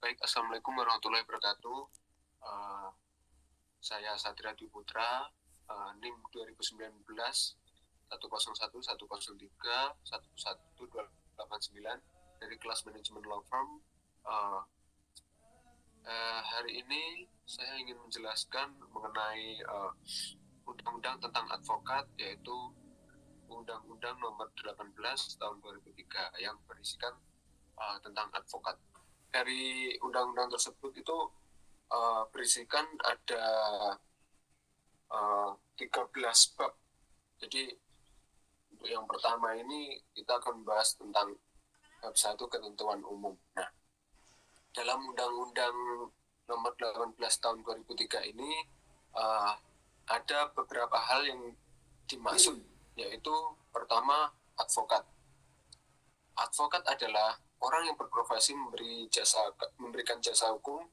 Baik, Assalamualaikum warahmatullahi wabarakatuh. Uh, saya Satria Dwi Putra, NIM 2019 101 103 11289 dari kelas manajemen law firm. Hari ini saya ingin menjelaskan mengenai undang-undang tentang advokat, yaitu Undang-Undang Nomor 18 Tahun 2003 yang berisikan tentang advokat. Dari undang-undang tersebut itu berisikan ada 13 bab. Jadi untuk yang pertama ini kita akan membahas tentang bab 1 ketentuan umum. Nah, dalam Undang-Undang Nomor 18 Tahun 2003 ini ada beberapa hal yang dimaksud, yaitu pertama advokat. Advokat adalah orang yang berprofesi memberikan jasa hukum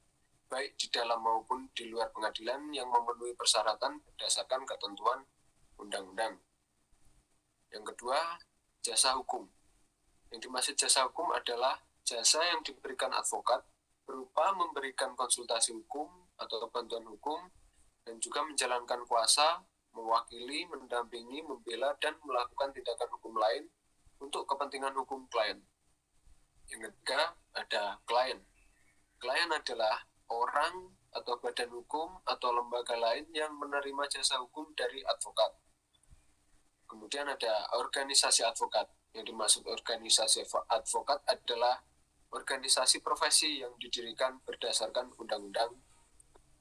baik di dalam maupun di luar pengadilan yang memenuhi persyaratan berdasarkan ketentuan undang-undang. Yang kedua, jasa hukum. Yang dimaksud jasa hukum adalah jasa yang diberikan advokat berupa memberikan konsultasi hukum atau bantuan hukum dan juga menjalankan kuasa, mewakili, mendampingi, membela, dan melakukan tindakan hukum lain untuk kepentingan hukum klien. Yang ketiga, ada klien. Klien adalah orang atau badan hukum atau lembaga lain yang menerima jasa hukum dari advokat. Kemudian ada organisasi advokat. Yang dimaksud organisasi advokat adalah organisasi profesi yang didirikan berdasarkan undang-undang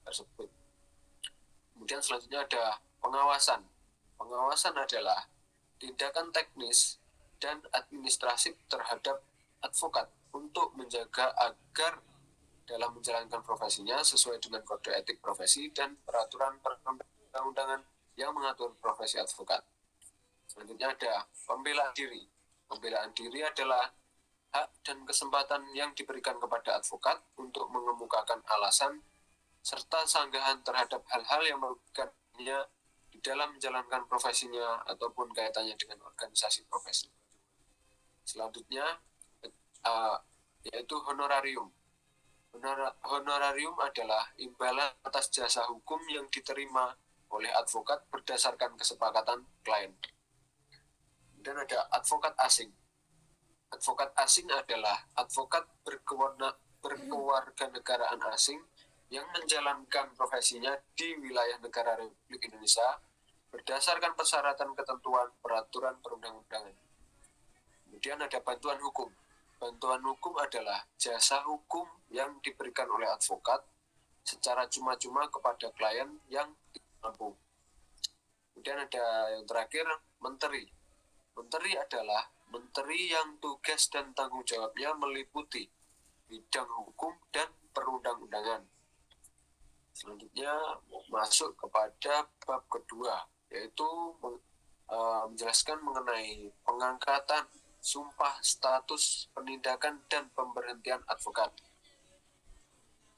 tersebut. Kemudian selanjutnya ada pengawasan. Pengawasan adalah tindakan teknis dan administratif terhadap advokat untuk menjaga agar dalam menjalankan profesinya sesuai dengan kode etik profesi dan peraturan perundang-undangan yang mengatur profesi advokat. Selanjutnya ada pembelaan diri. Pembelaan diri adalah hak dan kesempatan yang diberikan kepada advokat untuk mengemukakan alasan serta sanggahan terhadap hal-hal yang merugikannya di dalam menjalankan profesinya ataupun kaitannya dengan organisasi profesi. Selanjutnya yaitu honorarium. Honorarium adalah imbalan atas jasa hukum yang diterima oleh advokat berdasarkan kesepakatan klien. Dan ada advokat asing. Advokat asing adalah advokat berkewarganegaraan asing yang menjalankan profesinya di wilayah negara Republik Indonesia berdasarkan persyaratan ketentuan peraturan perundang-undangan. Kemudian ada bantuan hukum. Bantuan hukum adalah jasa hukum yang diberikan oleh advokat secara cuma-cuma kepada klien yang tidak mampu. Kemudian ada yang terakhir, menteri. Menteri adalah menteri yang tugas dan tanggung jawabnya meliputi bidang hukum dan perundang-undangan. Selanjutnya masuk kepada bab kedua, yaitu menjelaskan mengenai pengangkatan sumpah status penindakan dan pemberhentian advokat.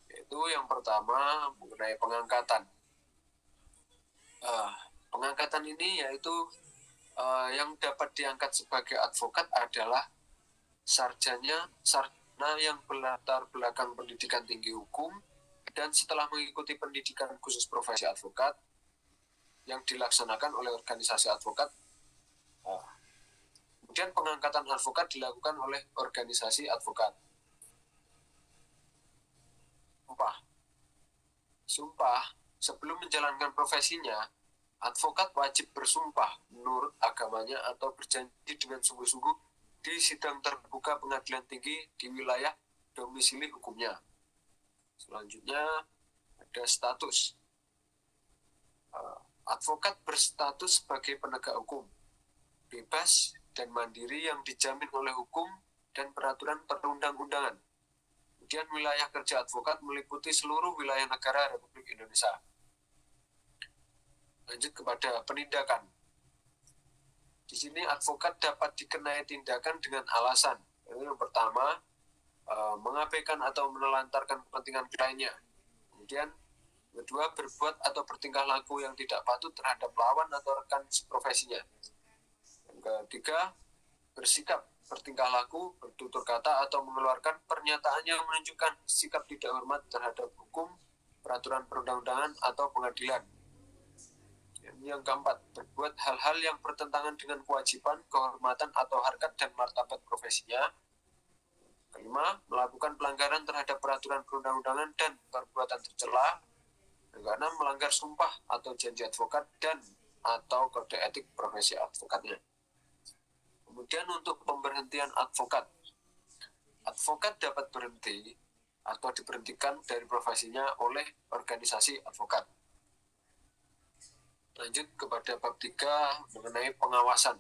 Yaitu yang pertama mengenai pengangkatan. Pengangkatan ini yaitu yang dapat diangkat sebagai advokat adalah sarjana yang berlatar belakang pendidikan tinggi hukum dan setelah mengikuti pendidikan khusus profesi advokat yang dilaksanakan oleh organisasi advokat. Kemudian pengangkatan advokat dilakukan oleh organisasi advokat. Sumpah, sebelum menjalankan profesinya, advokat wajib bersumpah menurut agamanya atau berjanji dengan sungguh-sungguh di sidang terbuka pengadilan tinggi di wilayah domisili hukumnya. Selanjutnya ada status. Advokat berstatus sebagai penegak hukum, bebas dan mandiri yang dijamin oleh hukum dan peraturan perundang-undangan. Kemudian wilayah kerja advokat meliputi seluruh wilayah negara Republik Indonesia. Lanjut kepada penindakan. Di sini advokat dapat dikenai tindakan dengan alasan. Yang pertama, mengabaikan atau menelantarkan kepentingan kliennya. Kemudian kedua, berbuat atau bertingkah laku yang tidak patut terhadap lawan atau rekan profesinya. Yang ketiga, bersikap bertingkah laku, bertutur kata, atau mengeluarkan pernyataan yang menunjukkan sikap tidak hormat terhadap hukum, peraturan perundang-undangan, atau pengadilan. Yang keempat, berbuat hal-hal yang bertentangan dengan kewajiban, kehormatan, atau harkat dan martabat profesinya. Kelima, melakukan pelanggaran terhadap peraturan perundang-undangan dan perbuatan tercela. Yang keenam, melanggar sumpah atau janji advokat dan atau kode etik profesi advokatnya. Kemudian untuk pemberhentian advokat. Advokat dapat berhenti atau diberhentikan dari profesinya oleh organisasi advokat. Lanjut kepada bab 3 mengenai pengawasan.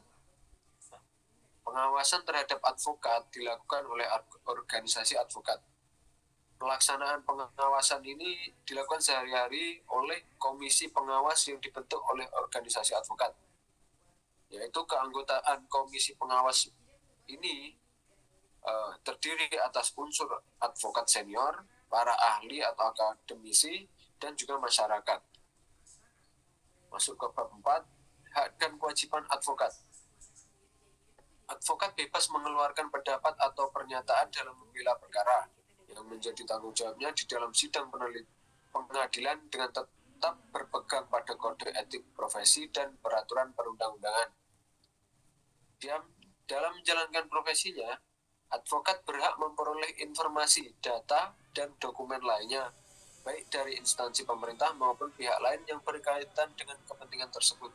Pengawasan terhadap advokat dilakukan oleh organisasi advokat. Pelaksanaan pengawasan ini dilakukan sehari-hari oleh komisi pengawas yang dibentuk oleh organisasi advokat. Yaitu keanggotaan komisi pengawas ini terdiri atas unsur advokat senior, para ahli atau akademisi, dan juga masyarakat. Masuk ke bab 4, hak dan kewajiban advokat. Advokat bebas mengeluarkan pendapat atau pernyataan dalam membela perkara yang menjadi tanggung jawabnya di dalam sidang pengadilan dengan tetap berpegang pada kode etik profesi dan peraturan perundang-undangan. Dalam menjalankan profesinya, advokat berhak memperoleh informasi, data, dan dokumen lainnya, baik dari instansi pemerintah maupun pihak lain yang berkaitan dengan kepentingan tersebut,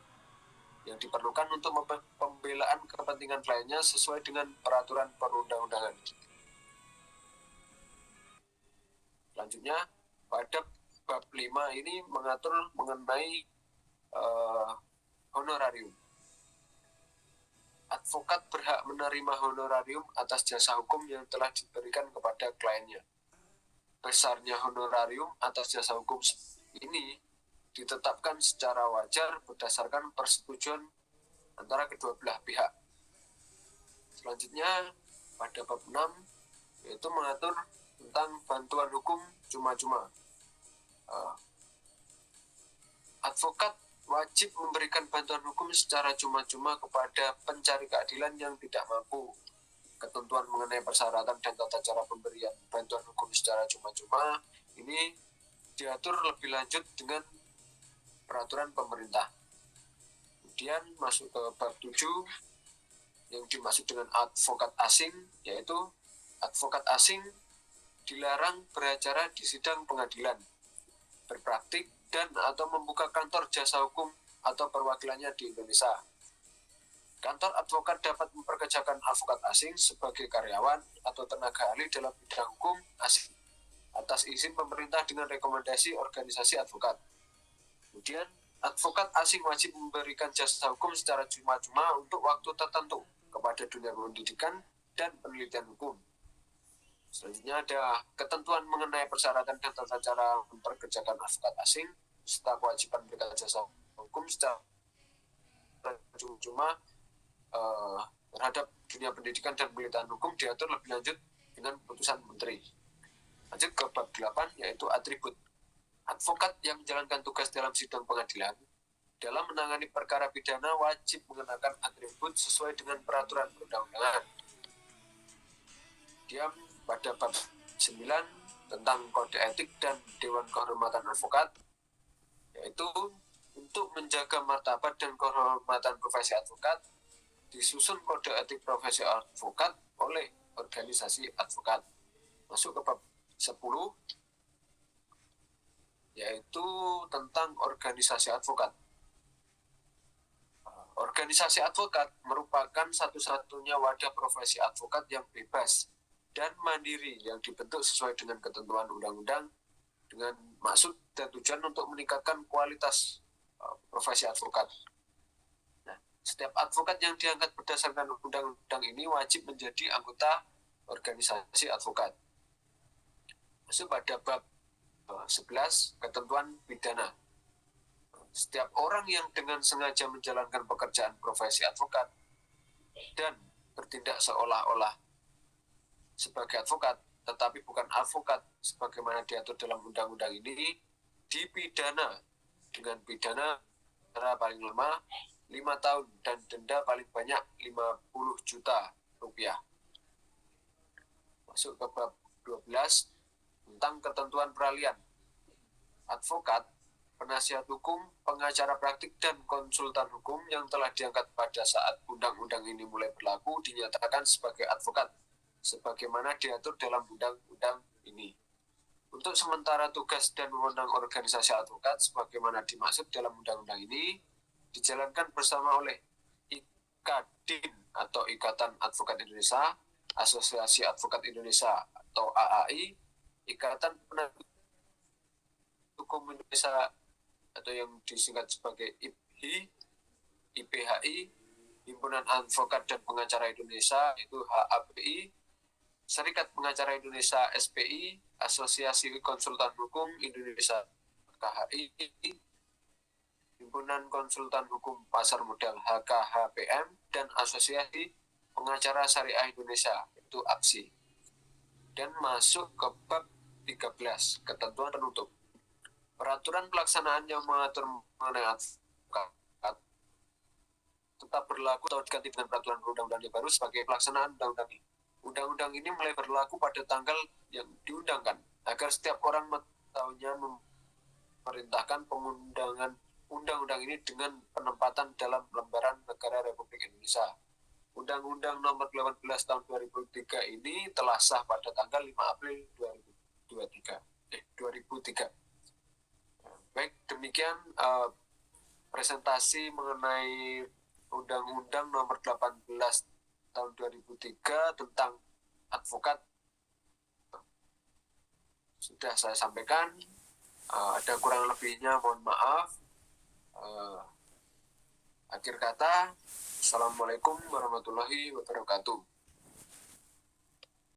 yang diperlukan untuk pembelaan kepentingan lainnya sesuai dengan peraturan perundang-undangan. Selanjutnya, pada bab 5 ini mengatur mengenai honorarium. Advokat berhak menerima honorarium atas jasa hukum yang telah diberikan kepada kliennya. Besarnya honorarium atas jasa hukum ini ditetapkan secara wajar berdasarkan persetujuan antara kedua belah pihak. Selanjutnya, pada bab 6, yaitu mengatur tentang bantuan hukum cuma-cuma. Advokat wajib memberikan bantuan hukum secara cuma-cuma kepada pencari keadilan yang tidak mampu. Ketentuan mengenai persyaratan dan tata cara pemberian bantuan hukum secara cuma-cuma ini diatur lebih lanjut dengan peraturan pemerintah. Kemudian masuk ke bab 7 yang dimaksud dengan advokat asing, yaitu advokat asing dilarang beracara di sidang pengadilan, berpraktik dan atau membuka kantor jasa hukum atau perwakilannya di Indonesia. Kantor advokat dapat memperkerjakan advokat asing sebagai karyawan atau tenaga ahli dalam bidang hukum asing atas izin pemerintah dengan rekomendasi organisasi advokat. Kemudian, advokat asing wajib memberikan jasa hukum secara cuma-cuma untuk waktu tertentu kepada dunia pendidikan dan penelitian hukum. Selanjutnya ada ketentuan mengenai persyaratan dan tata cara memperkerjakan advokat asing serta kewajiban memberikan jasa hukum secara cuma-cuma terhadap dunia pendidikan dan penelitian hukum diatur lebih lanjut dengan putusan menteri. Lanjut ke bab 8 yaitu atribut. Advokat yang menjalankan tugas dalam sidang pengadilan dalam menangani perkara pidana wajib mengenakan atribut sesuai dengan peraturan perundang-undangan. Pada bab 9 tentang kode etik dan Dewan Kehormatan Advokat, yaitu untuk menjaga martabat dan kehormatan profesi advokat, disusun kode etik profesi advokat oleh organisasi advokat. Masuk ke bab 10, yaitu tentang organisasi advokat. Organisasi advokat merupakan satu-satunya wadah profesi advokat yang bebas dan mandiri yang dibentuk sesuai dengan ketentuan undang-undang dengan maksud dan tujuan untuk meningkatkan kualitas profesi advokat. Nah, setiap advokat yang diangkat berdasarkan undang-undang ini wajib menjadi anggota organisasi advokat. Masuk pada bab 11, ketentuan pidana. Setiap orang yang dengan sengaja menjalankan pekerjaan profesi advokat dan bertindak seolah-olah sebagai advokat, tetapi bukan advokat sebagaimana diatur dalam undang-undang ini, dipidana dengan pidana paling lama 5 tahun dan denda paling banyak 50 juta rupiah. Masuk ke bab 12 tentang ketentuan peralihan. Advokat, penasihat hukum, pengacara praktik, dan konsultan hukum yang telah diangkat pada saat undang-undang ini mulai berlaku dinyatakan sebagai advokat, sebagaimana diatur dalam undang-undang ini. Untuk sementara tugas dan wewenang organisasi advokat sebagaimana dimaksud dalam undang-undang ini dijalankan bersama oleh IKADIN atau Ikatan Advokat Indonesia, Asosiasi Advokat Indonesia atau AAI, Ikatan Penasihat Hukum Indonesia atau yang disingkat sebagai IPHI, IPHI, Himpunan Advokat dan Pengacara Indonesia itu HAPI, Serikat Pengacara Indonesia SPI, Asosiasi Konsultan Hukum Indonesia KHI, Himpunan Konsultan Hukum Pasar Modal HKHPM, dan Asosiasi Pengacara Syariah Indonesia itu APSI. Dan masuk ke bab 13, ketentuan penutup. Peraturan pelaksanaan yang mengatur mengenai advokat tetap berlaku atau diganti dengan peraturan perundang-undangan yang baru sebagai pelaksanaan undang-undang ini. Undang-undang ini mulai berlaku pada tanggal yang diundangkan agar setiap orang mengetahuinya memerintahkan pengundangan undang-undang ini dengan penempatan dalam lembaran negara Republik Indonesia. Undang-Undang Nomor 18 Tahun 2003 ini telah sah pada tanggal 5 April 2003. Baik, demikian presentasi mengenai Undang-Undang Nomor 18 Tahun 2003 tentang advokat. Sudah saya sampaikan, ada kurang lebihnya mohon maaf. Akhir kata, Assalamualaikum warahmatullahi wabarakatuh.